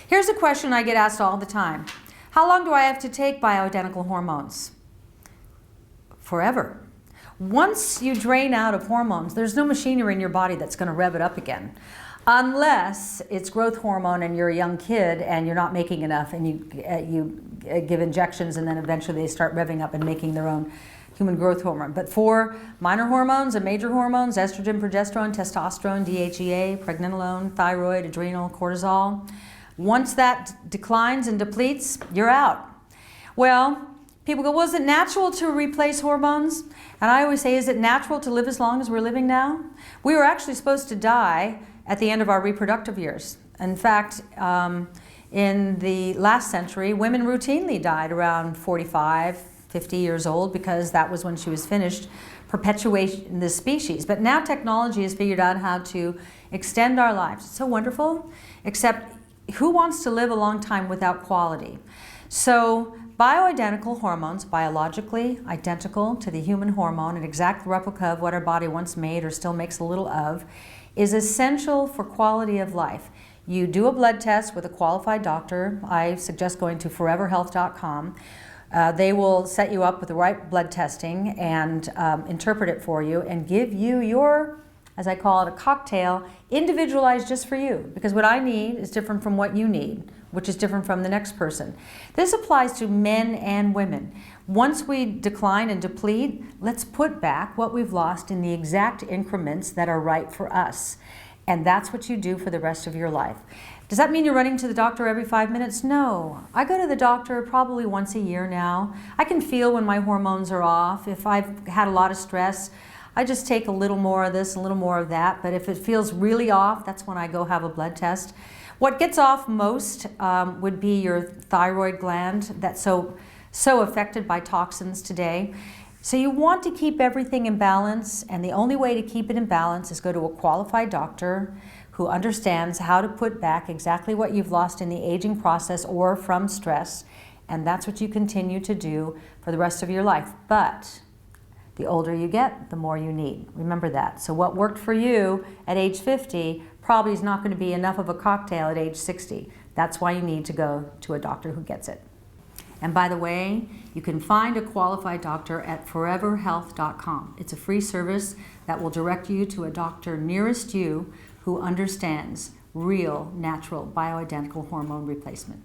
Here's a question I get asked all the time. How long do I have to take bioidentical hormones? Forever. Once you drain out of hormones, there's no machinery in your body that's going to rev it up again. Unless it's growth hormone and you're a young kid and you're not making enough and you give injections and then eventually they start revving up and making their own human growth hormone. But for minor hormones and major hormones, estrogen, progesterone, testosterone, DHEA, pregnenolone, thyroid, adrenal, cortisol, once that declines and depletes, you're out. Well, people go, well, is it natural to replace hormones? And I always say, is it natural to live as long as we're living now? We were actually supposed to die at the end of our reproductive years. In fact, in the last century, women routinely died around 45, 50 years old because that was when she was finished perpetuating the species. But now technology has figured out how to extend our lives. It's so wonderful, except who wants to live a long time without quality? So bioidentical hormones, biologically identical to the human hormone, an exact replica of what our body once made or still makes a little of, is essential for quality of life. You do a blood test with a qualified doctor. I suggest going to foreverhealth.com. They will set you up with the right blood testing and interpret it for you and give you your, as I call it, a cocktail, individualized just for you. Because what I need is different from what you need, which is different from the next person. This applies to men and women. Once we decline and deplete, let's put back what we've lost in the exact increments that are right for us. And that's what you do for the rest of your life. Does that mean you're running to the doctor every 5 minutes? No. I go to the doctor probably once a year now. I can feel when my hormones are off. If I've had a lot of stress, I just take a little more of this, a little more of that. But if it feels really off, that's when I go have a blood test. What gets off most would be your thyroid gland that's so affected by toxins today. So you want to keep everything in balance, and the only way to keep it in balance is go to a qualified doctor who understands how to put back exactly what you've lost in the aging process or from stress, and that's what you continue to do for the rest of your life. But the older you get, the more you need. Remember that. So what worked for you at age 50 probably is not going to be enough of a cocktail at age 60. That's why you need to go to a doctor who gets it. And by the way, you can find a qualified doctor at foreverhealth.com. It's a free service that will direct you to a doctor nearest you who understands real, natural, bioidentical hormone replacement.